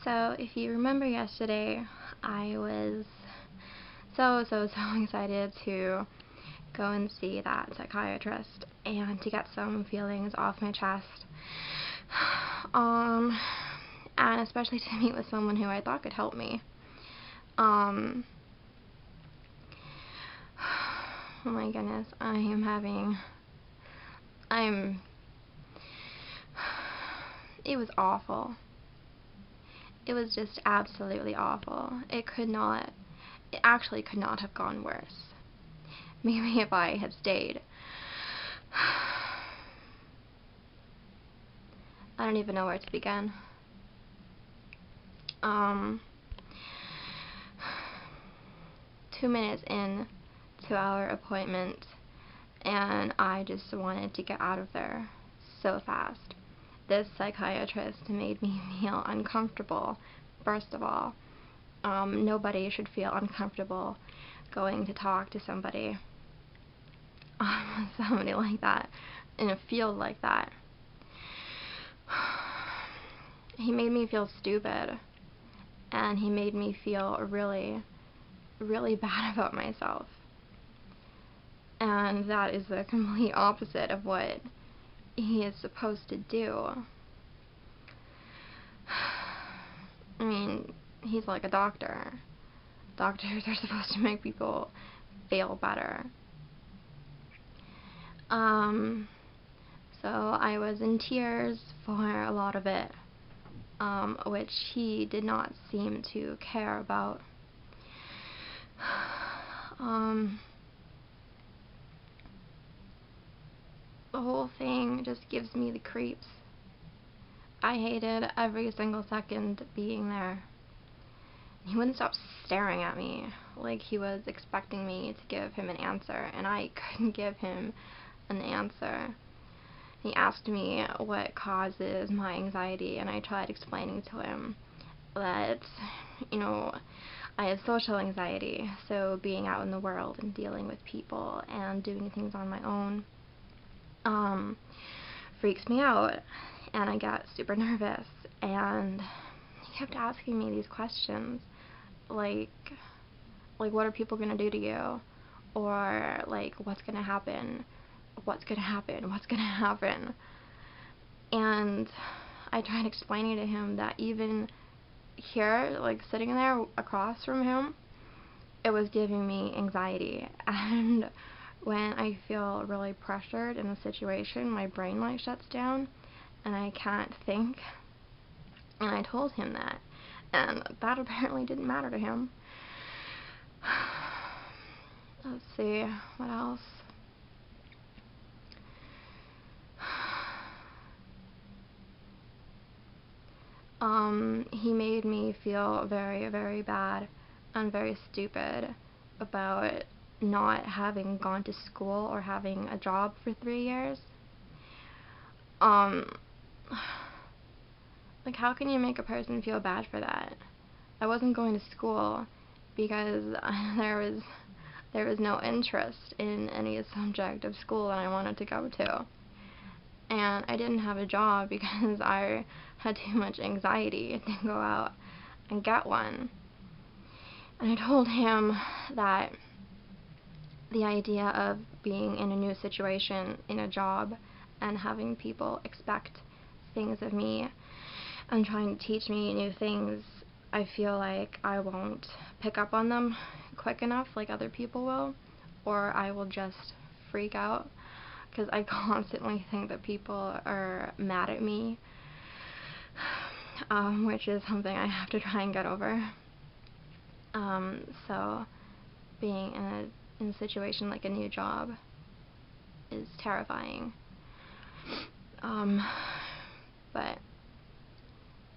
So, if you remember yesterday, I was so excited to go and see that psychiatrist and to get some feelings off my chest. Um, and especially to meet with someone who I thought could help me. Oh my goodness, it was awful. It was just absolutely awful. It actually could not have gone worse. Maybe if I had stayed. I don't even know where to begin. 2 minutes in to our appointment, and I just wanted to get out of there so fast. This psychiatrist made me feel uncomfortable, first of all. Nobody should feel uncomfortable going to talk to somebody like that, in a field like that. He made me feel stupid, and he made me feel really bad about myself. And that is the complete opposite of what he is supposed to do. I mean, he's like a doctor. Doctors are supposed to make people feel better. So I was in tears for a lot of it, which he did not seem to care about. The whole thing just gives me the creeps. I hated every single second being there. He wouldn't stop staring at me like he was expecting me to give him an answer, and I couldn't give him an answer. He asked me what causes my anxiety, and I tried explaining to him that, I have social anxiety, so being out in the world and dealing with people and doing things on my own freaks me out, and I got super nervous, and he kept asking me these questions, like what are people gonna do to you, or like what's gonna happen, and I tried explaining to him that even here, like sitting there across from him, it was giving me anxiety, and when I feel really pressured in a situation, my brain like shuts down and I can't think. And I told him that, and that apparently didn't matter to him. Let's see, what else? He made me feel very bad and very stupid about not having gone to school or having a job for 3 years. Like, how can you make a person feel bad for that? I wasn't going to school because there was no interest in any subject of school that I wanted to go to. And I didn't have a job because I had too much anxiety to go out and get one. And I told him that the idea of being in a new situation, in a job, and having people expect things of me and trying to teach me new things, I feel like I won't pick up on them quick enough like other people will, or I will just freak out, because I constantly think that people are mad at me, which is something I have to try and get over. So being in a situation like a new job is terrifying. But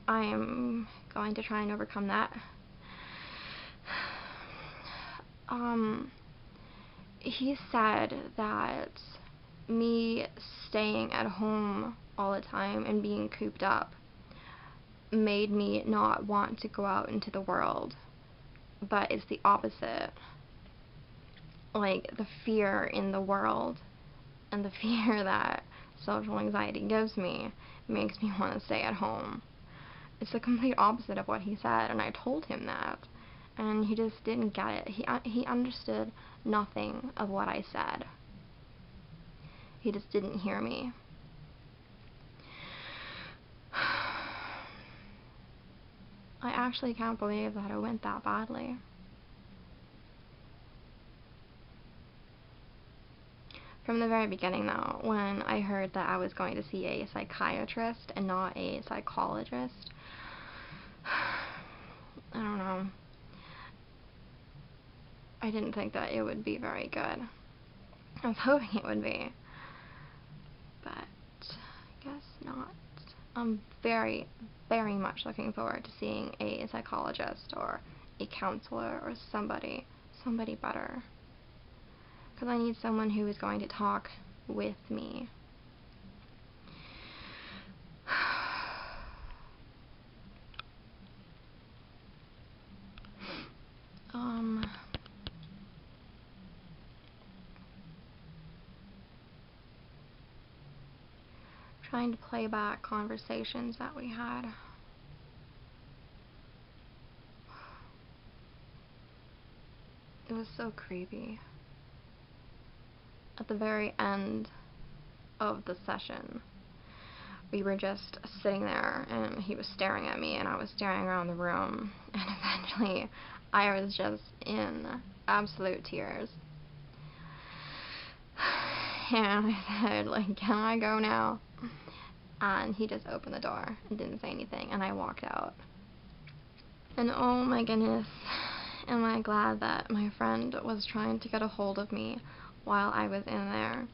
I am going to try and overcome that. He said that me staying at home all the time and being cooped up made me not want to go out into the world, but it's the opposite. Like, the fear in the world and the fear that social anxiety gives me makes me want to stay at home. It's the complete opposite of what he said, and I told him that. And he just didn't get it. He understood nothing of what I said. He just didn't hear me. I actually can't believe that it went that badly. From the very beginning, though, when I heard that I was going to see a psychiatrist and not a psychologist, I don't know. I didn't think that it would be very good. I was hoping it would be, but I guess not. I'm very, very much looking forward to seeing a psychologist or a counselor or somebody better. Because I need someone who is going to talk with me. Trying to play back conversations that we had. It was so creepy. At the very end of the session, we were just sitting there, and he was staring at me, and I was staring around the room, and eventually I was just in absolute tears. And I said, like, can I go now? And he just opened the door and didn't say anything, and I walked out. And oh my goodness, am I glad that my friend was trying to get a hold of me while I was in there,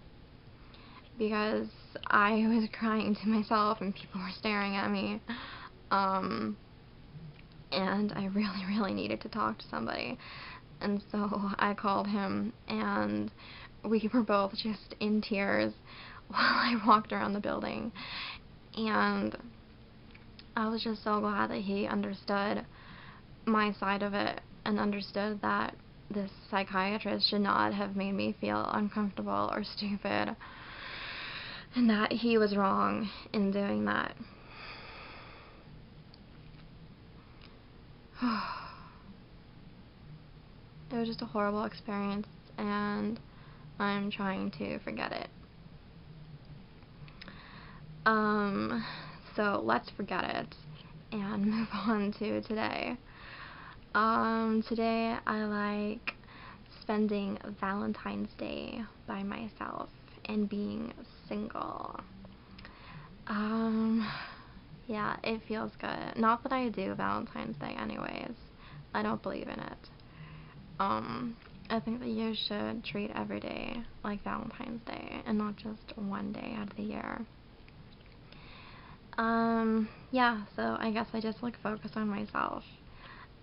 because I was crying to myself and people were staring at me, and I really, really needed to talk to somebody. And so I called him, and we were both just in tears while I walked around the building. And I was just so glad that he understood my side of it and understood that this psychiatrist should not have made me feel uncomfortable or stupid, and that he was wrong in doing that. It was just a horrible experience, and I'm trying to forget it. So let's forget it and move on to today. Today I like spending Valentine's Day by myself and being single. Yeah, it feels good. Not that I do Valentine's Day anyways. I don't believe in it. I think that you should treat every day like Valentine's Day and not just one day out of the year. Yeah, so I guess I just like focus on myself,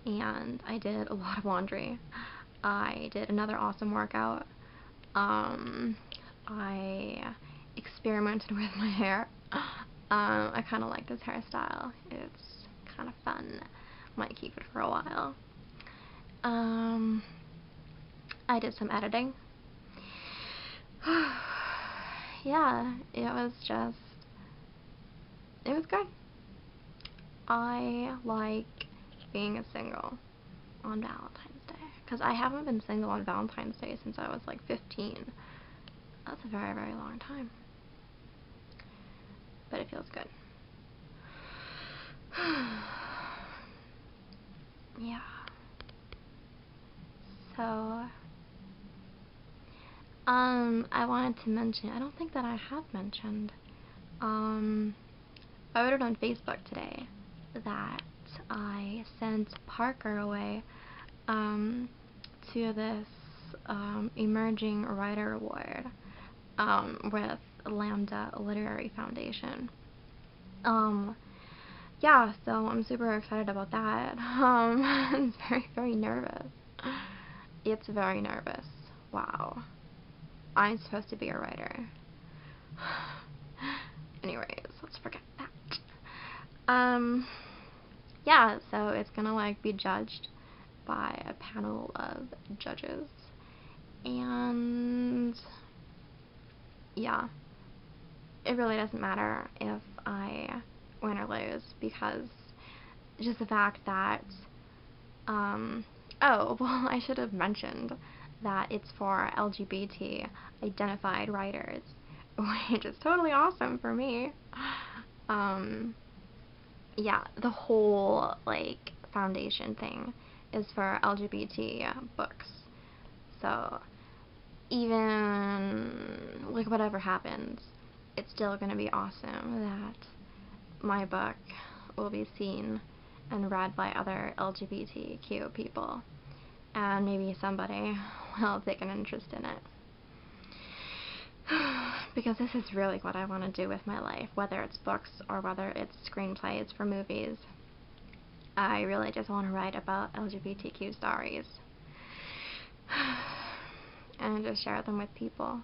and I did a lot of laundry. I did another awesome workout. I experimented with my hair. I kind of like this hairstyle. It's kind of fun. Might keep it for a while. I did some editing. Yeah, it was good. I like being a single on Valentine's Day, because I haven't been single on Valentine's Day since I was like 15. That's a very, very long time. But it feels good. Yeah. So, I wanted to mention, I don't think that I have mentioned, I wrote it on Facebook today that I sent Parker away, to this, Emerging Writer Award, with Lambda Literary Foundation. Yeah, so I'm super excited about that. I'm very, very nervous. It's very nervous. Wow. I'm supposed to be a writer. Anyways, let's forget that. Yeah, so it's gonna like be judged by a panel of judges, and yeah, it really doesn't matter if I win or lose, because just the fact that, oh, well, I should have mentioned that it's for LGBT identified writers, which is totally awesome for me. Yeah, the whole, like, foundation thing is for LGBT books. So, even, like, whatever happens, it's still gonna be awesome that my book will be seen and read by other LGBTQ people, and maybe somebody will take an interest in it. Because this is really what I want to do with my life, whether it's books or whether it's screenplays for movies. I really just want to write about LGBTQ stories and just share them with people,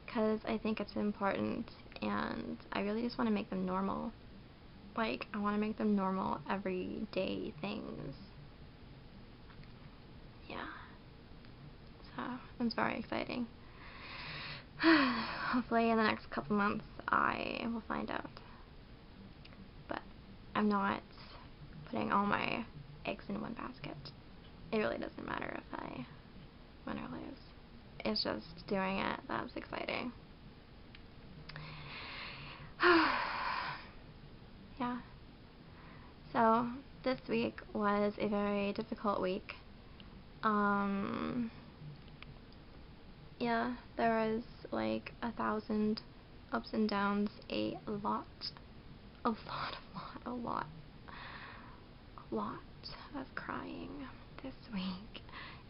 because I think it's important, and I really just want to make them normal. Like, I want to make them normal, everyday things. Yeah. So, it's very exciting. Hopefully in the next couple months I will find out. But I'm not putting all my eggs in one basket. It really doesn't matter if I win or lose. It's just doing it that's exciting. Yeah. So this week was a very difficult week. Yeah, there was like 1,000 ups and downs, a lot of crying this week,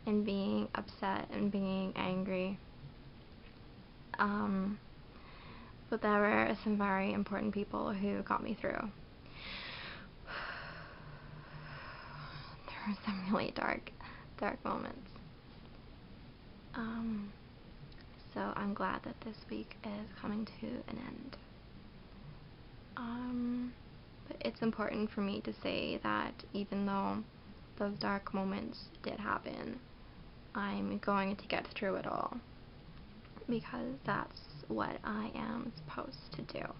and being upset and being angry. But there were some very important people who got me through. There were some really dark moments. So I'm glad that this week is coming to an end. But it's important for me to say that even though those dark moments did happen, I'm going to get through it all, because that's what I am supposed to do.